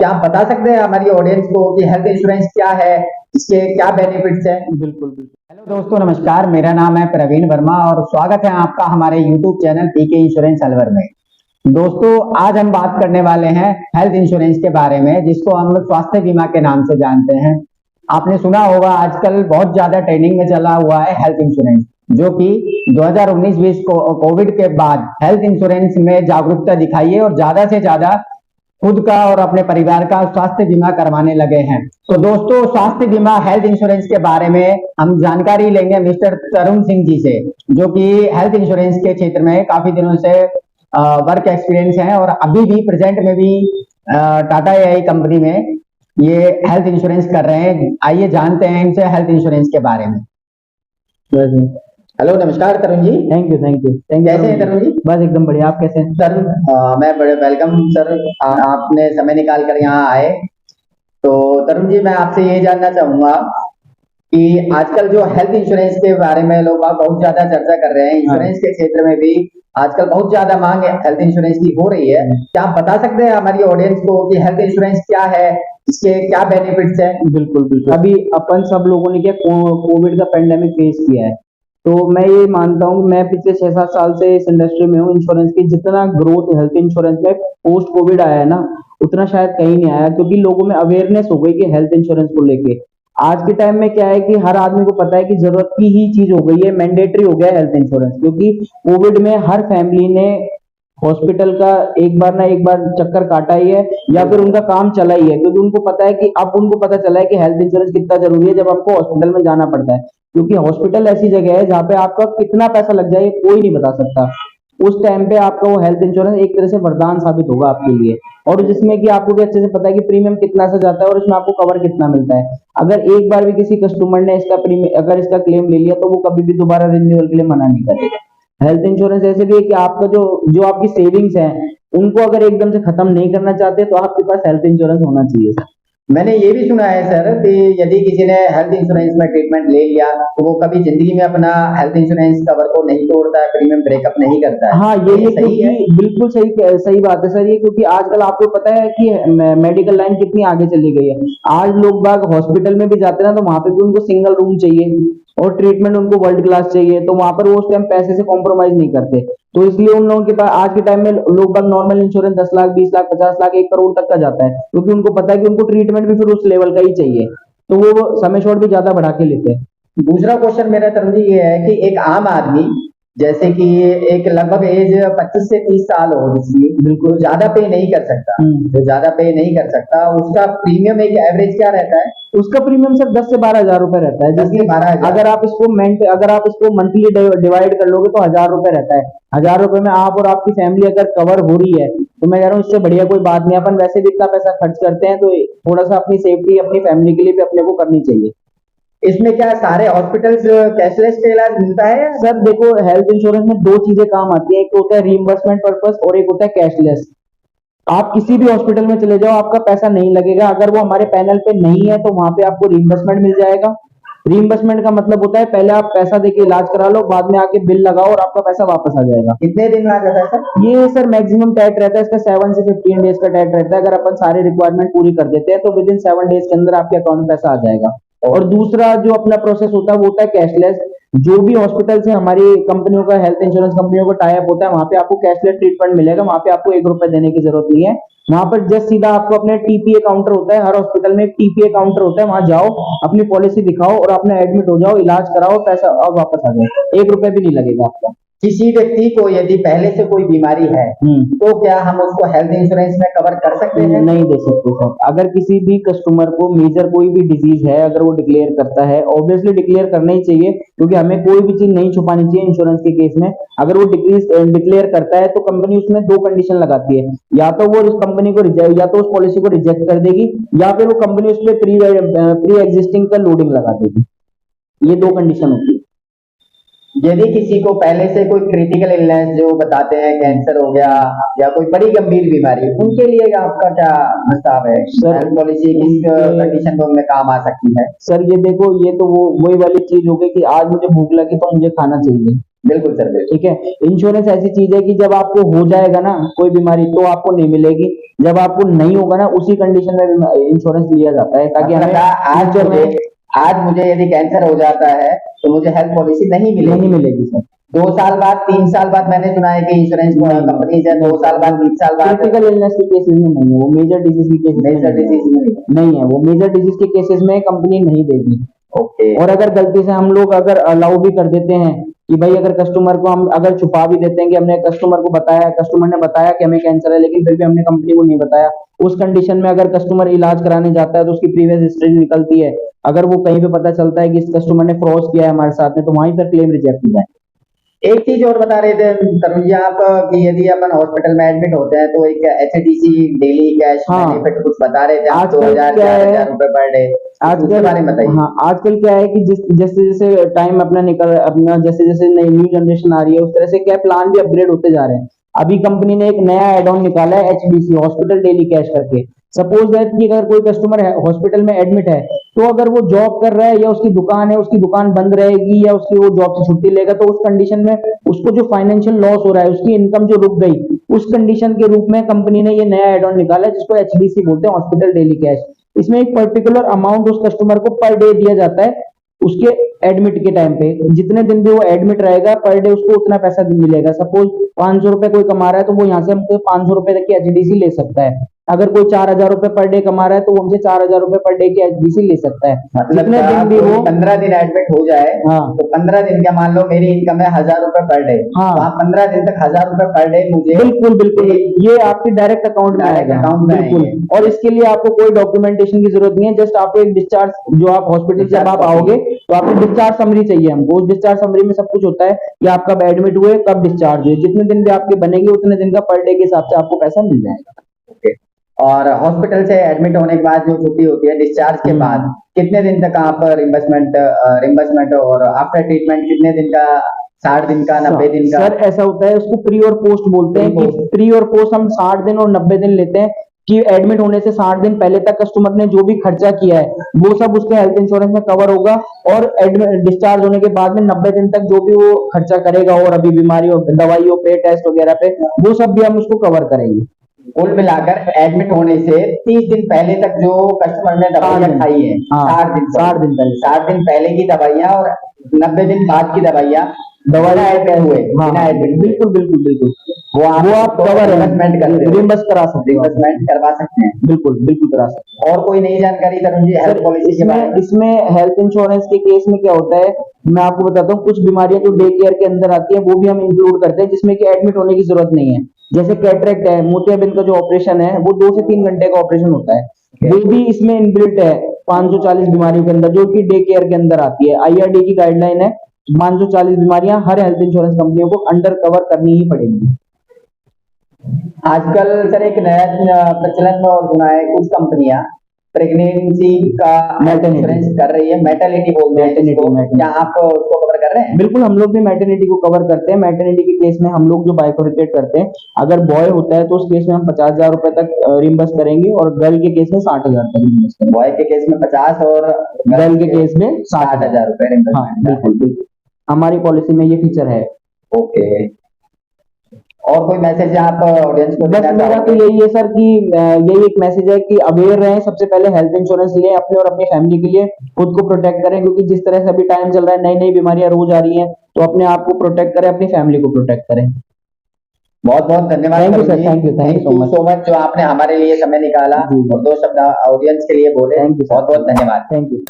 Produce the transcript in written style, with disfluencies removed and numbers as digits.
क्या आप बता सकते हैं हमारी ऑडियंस को कि हेल्थ इंश्योरेंस क्या है, इसके क्या बेनिफिट्स हैं? बिल्कुल बिल्कुल। हेलो दोस्तों, नमस्कार। मेरा नाम है प्रवीण वर्मा और स्वागत है आपका हमारे YouTube channel PK insurance Alwar में। दोस्तों, आज हम बात करने वाले हैं हेल्थ इंश्योरेंस के बारे में, जिसको हम स्वास्थ्य बीमा के नाम से जानते हैं। आपने सुना होगा आजकल बहुत ज्यादा ट्रेंडिंग में चला हुआ है हेल्थ इंश्योरेंस, जो कि 2019-20 कोविड के बाद हेल्थ इंश्योरेंस में जागरूकता दिखाई है और ज्यादा से ज्यादा खुद का और अपने परिवार का स्वास्थ्य बीमा करवाने लगे हैं। तो दोस्तों, स्वास्थ्य बीमा हेल्थ इंश्योरेंस के बारे में हम जानकारी लेंगे मिस्टर तरुण सिंह जी से, जो कि हेल्थ इंश्योरेंस के क्षेत्र में काफी दिनों से वर्क एक्सपीरियंस है और अभी भी प्रेजेंट में भी टाटा एआई कंपनी में ये हेल्थ इंश्योरेंस कर रहे हैं। आइए जानते हैं इनसे हेल्थ इंश्योरेंस के बारे में। हेलो, नमस्कार Tarun ji. Thank you thank you thank you. कैसे हैं तरुण जी? बस एकदम बढ़िया। आप कैसे हैं? सर, मैं बड़े वेलकम सर, आपने समय निकाल कर यहाँ आए। तो तरुण जी, मैं आपसे ये जानना चाहूंगा कि आजकल जो हेल्थ इंश्योरेंस के बारे में लोग बहुत ज्यादा चर्चा कर रहे हैं, इंश्योरेंस के क्षेत्र में भी आजकल बहुत ज्यादा मांग हेल्थ इंश्योरेंस की हो रही है। क्या आप बता सकते हैं हमारी ऑडियंस को कि हेल्थ इंश्योरेंस क्या है, इसके क्या बेनिफिट्स हैं? बिल्कुल बिल्कुल। अभी अपन सब लोगों ने क्या कोविड का पेंडेमिक फेस किया है, तो मैं ये मानता हूँ, मैं पिछले 6-7 साल से इस इंडस्ट्री में हूँ। इंश्योरेंस की जितना ग्रोथ हेल्थ इंश्योरेंस में पोस्ट कोविड आया है ना, उतना शायद कहीं नहीं आया, क्योंकि लोगों में अवेयरनेस हो गई कि हेल्थ इंश्योरेंस को लेके। आज के टाइम में क्या है कि हर आदमी को पता है कि जरूरत की ही चीज हो गई है, मैंडेटरी हो गया है हेल्थ इंश्योरेंस, क्योंकि कोविड में हर फैमिली ने हॉस्पिटल का एक बार ना एक बार चक्कर काटा ही है, या फिर उनका काम चला ही है, क्योंकि उनको पता है कि अब उनको पता चला है कि हेल्थ इंश्योरेंस कितना जरूरी है जब आपको हॉस्पिटल में जाना पड़ता है। क्योंकि हॉस्पिटल ऐसी जगह है जहाँ पे आपका कितना पैसा लग जाए कोई नहीं बता सकता। उस टाइम पे आपका वो हेल्थ इंश्योरेंस एक तरह से वरदान साबित होगा आपके लिए, और जिसमें कि आपको भी अच्छे से पता है कि प्रीमियम कितना से जाता है और इसमें आपको कवर कितना मिलता है। अगर एक बार भी किसी कस्टमर ने इसका प्रीमियम अगर इसका क्लेम ले लिया, तो वो कभी भी दोबारा रिन्यूअल के लिए मना नहीं करेगा। हेल्थ इंश्योरेंस ऐसे भी है कि आपका जो जो आपकी सेविंग्स है, उनको अगर एकदम से खत्म नहीं करना चाहते, तो आपके पास हेल्थ इंश्योरेंस होना चाहिए सर। मैंने ये भी सुना है सर कि यदि किसी ने हेल्थ इंश्योरेंस में ट्रीटमेंट ले लिया तो वो कभी जिंदगी में अपना हेल्थ इंश्योरेंस कवर को नहीं तोड़ता है, प्रीमियम ब्रेकअप नहीं करता है। हाँ, ये सही है? बिल्कुल सही सही बात है सर। ये क्योंकि आजकल आपको पता है कि मेडिकल लाइन कितनी आगे चली गई है। आज लोग बाग हॉस्पिटल में भी जाते हैं ना, तो वहां पे भी उनको सिंगल रूम चाहिए और ट्रीटमेंट उनको वर्ल्ड क्लास चाहिए, तो वहां पर वो उस टाइम पैसे से कॉम्प्रोमाइज नहीं करते। तो इसलिए उन लोगों के पास आज के टाइम में लोग बाग नॉर्मल इंश्योरेंस 10 लाख 20 लाख 50 लाख 1 करोड़ तक का जाता है, क्योंकि उनको पता है कि उनको ट्रीटमेंट भी फिर उस लेवल का ही चाहिए, तो वो समय शॉर्ट भी ज्यादा बढ़ा के लेते हैं। दूसरा क्वेश्चन मेरा तरुण जी ये है कि एक आम आदमी, जैसे कि एक लगभग एज 25 से 30 साल हो जिसकी, बिल्कुल ज्यादा पे नहीं कर सकता, जो ज्यादा पे नहीं कर सकता, उसका प्रीमियम एक एवरेज क्या रहता है? उसका प्रीमियम सर 10 से 12 हजार रुपए रहता है। 10 से 12,000। अगर आप इसको मंथली डिवाइड कर लोगे तो 1000 रुपए रहता है। 1000 रुपए में आप और आपकी फैमिली अगर कवर हो रही है, तो मैं कह रहा हूँ इससे बढ़िया कोई बात नहीं। अपन वैसे भी इतना पैसा खर्च करते हैं, तो थोड़ा सा अपनी सेफ्टी अपनी फैमिली के लिए भी अपने को करनी चाहिए। इसमें क्या सारे हॉस्पिटल्स कैशलेस का इलाज मिलता है? सर देखो, हेल्थ इंश्योरेंस में दो चीजें काम आती है, एक होता है रीइंबर्समेंट पर्पस और एक होता है कैशलेस। आप किसी भी हॉस्पिटल में चले जाओ, आपका पैसा नहीं लगेगा। अगर वो हमारे पैनल पे नहीं है, तो वहां पे आपको रीइंबर्समेंट मिल जाएगा। रीइंबर्समेंट का मतलब होता है पहले आप पैसा देके इलाज करा लो, बाद में आके बिल लगाओ और आपका पैसा वापस आ जाएगा। कितने दिन में आ जाता है सर? ये सर मैक्सिमम टैट रहता है इसका 7 से 15 डेज का टैट रहता है। अगर अपन सारे रिक्वायरमेंट पूरी कर देते हैं, तो विद इन 7 डेज के अंदर आपके अकाउंट में पैसा आ जाएगा। और दूसरा जो अपना प्रोसेस होता है वो होता है कैशलेस। जो भी हॉस्पिटल से हमारी कंपनियों का हेल्थ इंश्योरेंस कंपनियों का टाई अप होता है, वहां पे आपको कैशलेस ट्रीटमेंट मिलेगा। वहां पे आपको 1 रुपए देने की जरूरत नहीं है। वहां पर जस्ट सीधा आपको अपने टीपीए काउंटर होता है, हर हॉस्पिटल में एक टीपीए काउंटर होता है, वहां जाओ, अपनी पॉलिसी दिखाओ और अपना एडमिट हो जाओ, इलाज कराओ, पैसा और वापस आ जाए। 1 रुपए भी नहीं लगेगा आपका। किसी व्यक्ति को यदि पहले से कोई बीमारी है तो क्या हम उसको हेल्थ इंश्योरेंस में कवर कर सकते हैं? नहीं दे सकते सर। अगर किसी भी कस्टमर को मेजर कोई भी डिजीज है, अगर वो डिक्लेयर करता है, ऑब्वियसली डिक्लेयर करना ही चाहिए, क्योंकि हमें कोई भी चीज नहीं छुपानी चाहिए इंश्योरेंस के केस में। अगर वो डिक्लेयर करता है, तो कंपनी उसमें 2 कंडीशन लगाती है, या तो वो उस कंपनी को रिजेक्ट, या तो उस पॉलिसी को रिजेक्ट कर देगी, या फिर वो कंपनी उस पर प्री एग्जिस्टिंग का लोडिंग लगा देगी। ये 2 कंडीशन होती है। यदि किसी को पहले से कोई क्रिटिकल इलनेस जो बताते हैं, कैंसर हो गया या कोई बड़ी गंभीर बीमारी, उनके लिए आपका क्या प्रस्ताव है? हेल्थ पॉलिसी किस कंडीशन में उनमें काम आ सकती है? सर ये देखो, ये तो वो वही वाली चीज हो गई कि आज मुझे भूख लगी तो मुझे खाना चाहिए। बिल्कुल सर, बिल्कुल। ठीक है। इंश्योरेंस ऐसी चीज है कि जब आपको हो जाएगा ना कोई बीमारी तो आपको नहीं मिलेगी, जब आपको नहीं होगा ना उसी कंडीशन में इंश्योरेंस लिया जाता है ताकि मतलब हमें आज फ्यूचर में आज मुझे यदि कैंसर हो जाता है तो मुझे हेल्थ पॉलिसी नहीं नहीं मिलेगी। मिलेगी सर। 2 साल बाद, 3 साल बाद मैंने सुना है कि इंश्योरेंस कंपनी से 2 साल बाद, 3 साल बाद क्रिटिकल इलनेस के केसेस में नहीं है, वो मेजर डिजीज के केसेस में मेजर नहीं है। डिजीज में। नहीं है, वो मेजर डिजीज के केसेस में कंपनी नहीं देगी। ओके। और अगर गलती से हम लोग अगर अलाउ भी कर देते हैं कि भाई अगर कस्टमर को हम अगर छुपा भी देते हैं कि हमने कस्टमर को बताया, कस्टमर ने बताया कि हमें कैंसर है लेकिन फिर भी हमने कंपनी को नहीं बताया, उस कंडीशन में अगर कस्टमर इलाज कराने जाता है तो उसकी प्रीवियस हिस्ट्री निकलती है, अगर वो कहीं पे पता चलता है कि इस कस्टमर ने फ्रॉड किया है हमारे साथ में तो वहीं पर क्लेम रिजेक्ट हो जाए। एक चीज और बता रहे थे तरुण जी आप कि यदि अपन हॉस्पिटल में एडमिट होते हैं तो एक एचडीसी डेली कैश हाँ। बेनिफिट कुछ बता रहे थे आप, आजकल 2000 क्या है, 4000 रुपए पर डे, उसके आजकल बारे में बताइए। हाँ आजकल क्या है कि जैसे जैसे टाइम अपना निकल अपना जैसे जैसे नई न्यू जनरेशन आ रही है उस तरह से क्या प्लान भी अपग्रेड होते जा रहे हैं। अभी कंपनी ने एक नया एड ऑन निकाला है एचबीसी हॉस्पिटल डेली कैश करके। सपोज दैट कि अगर कोई कस्टमर है हॉस्पिटल में एडमिट है तो अगर वो जॉब कर रहा है या उसकी दुकान है उसकी दुकान बंद रहेगी या उसकी वो जॉब से छुट्टी लेगा तो उस कंडीशन में उसको जो फाइनेंशियल लॉस हो रहा है उसकी इनकम जो रुक गई उस कंडीशन के रूप में कंपनी ने ये नया एड ऑन निकाला है जिसको एचबीसी बोलते हैं हॉस्पिटल डेली कैश। इसमें एक पर्टिकुलर अमाउंट उस कस्टमर को पर डे दिया जाता है उसके एडमिट के टाइम पे, जितने दिन भी वो एडमिट रहेगा पर डे उसको उतना पैसा मिलेगा। सपोज 500 रुपए कोई कमा रहा है तो वो यहाँ से हमको 500 रुपए तक की एचडीसी ले सकता है। अगर कोई 4000 रुपए पर डे कमा रहा है तो वो हमसे 4000 रुपए पर डे की एचडीसी ले सकता है। मतलब जितने दिन भी वो 15 दिन एडमिट हो जाए हाँ तो 15 दिन का मान लो मेरी इनकम है 1000 रुपए पर डे, हाँ तो आप 15 दिन तक 1000 रुपए पर डे मुझे बिल्कुल बिल्कुल ये आपके डायरेक्ट अकाउंट में डायरेक्ट आएगा अकाउंट में बिल्कुल। आएंगे। और इसके लिए आपको कोई डॉक्यूमेंटेशन की जरूरत नहीं है, जस्ट आपको एक डिस्चार्ज जो आप हॉस्पिटल जब आप आओगे तो आपको डिस्चार्ज समरी चाहिए हमको। उस डिस्चार्ज समरी में सब कुछ होता है कि आप कब एडमिट हुए कब डिस्चार्ज हुए, जितने दिन भी आपके बनेंगे उतने दिन का पर डे के हिसाब से आपको पैसा मिल जाएगा। ओके। और हॉस्पिटल से एडमिट होने के बाद जो छुट्टी होती है डिस्चार्ज के बाद कितने दिन तक आप रिम्बर्समेंट और आफ्टर ट्रीटमेंट कितने दिन का, 60 दिन का, 90 दिन का? सर ऐसा होता है उसको प्री और पोस्ट बोलते हैं कि प्री और पोस्ट हम 60 दिन और 90 दिन लेते हैं कि एडमिट होने से 60 दिन पहले तक कस्टमर ने जो भी खर्चा किया है वो सब उसके हेल्थ इंश्योरेंस में कवर होगा और डिस्चार्ज होने के बाद में 90 दिन तक जो भी वो खर्चा करेगा और अभी बीमारी हो दवाइयों पे टेस्ट वगैरह पे वो सब भी हम उसको कवर करेंगे। कुल मिलाकर एडमिट होने से 30 दिन पहले तक जो कस्टमर ने दवाइयाँ खाई है, हाँ 60 दिन पहले, 60 दिन पहले की दवाइयाँ और 90 दिन बाद की दवाइयाँ दवाई एडमिट हुए, हाँ बिना एडमिट हुए, बिल्कुल बिल्कुल बिल्कुल वो आप कवर रिम्बर्समेंट करते हैं, रिम्बर्स करा सकते हो, रिम्बर्समेंट करवा सकते हैं। बिल्कुल बिल्कुल करा सकते हैं। और कोई नई जानकारी तरुण जी हेल्थ पॉलिसी के बारे इसमें में? इसमें हेल्थ इंश्योरेंस के केस में क्या होता है मैं आपको बताता हूँ। कुछ बीमारियां जो डे केयर के अंदर आती है वो भी हम इंक्लूड करते हैं जिसमें कि एडमिट होने की जरूरत नहीं है। जैसे कैटरेक्ट है, मोतियाबिंद का जो ऑपरेशन है वो 2 से 3 घंटे का ऑपरेशन होता है, वो भी इसमें इनबिल्ट है 540 बीमारियों के अंदर जो कि डे केयर के अंदर आती है। आईआरडी की गाइडलाइन है 540 बीमारियां हर हेल्थ इंश्योरेंस कंपनियों को अंडर कवर करनी ही पड़ेगी। आजकल सर एक नया प्रचलन में और सुना है कुछ कंपनियां प्रेगनेंसी का इंश्योरेंस कर रही है, मैटरनिटी बोलते हैं जिसको, क्या आप उसको कवर कर रहे हैं? बिल्कुल हम लोग भी मैटरनिटी को कवर करते हैं। मैटरनिटी के केस में हम लोग जो बाइफरकेट करते हैं, अगर बॉय होता है तो उस केस में हम 50,000 रुपए तक रिम्बर्स करेंगे और गर्ल के केस में 60,000 तक रिम्बर्स करेंगे। बॉय के केस में 50 और गर्ल के केस में 60,000 रुपए हाँ बिल्कुल बिल्कुल हमारी पॉलिसी में ये फीचर है। ओके। और कोई मैसेज आप ऑडियंस को बस देना मेरा तो चाहोगे? यही है सर कि यही एक मैसेज है कि अवेयर रहें, सबसे पहले हेल्थ इंश्योरेंस लें अपने और अपनी फैमिली के लिए, खुद को प्रोटेक्ट करें क्योंकि जिस तरह से अभी टाइम चल रहा है नई नई बीमारियां रोज आ रही हैं, तो अपने आप को प्रोटेक्ट करें, अपनी फैमिली को प्रोटेक्ट करें। बहुत बहुत धन्यवाद। Thank you sir, thank you so much जो आपने हमारे लिए समय निकाला और 2 शब्द ऑडियंस के लिए बोले। थैंक यू, बहुत बहुत धन्यवाद। Thank you.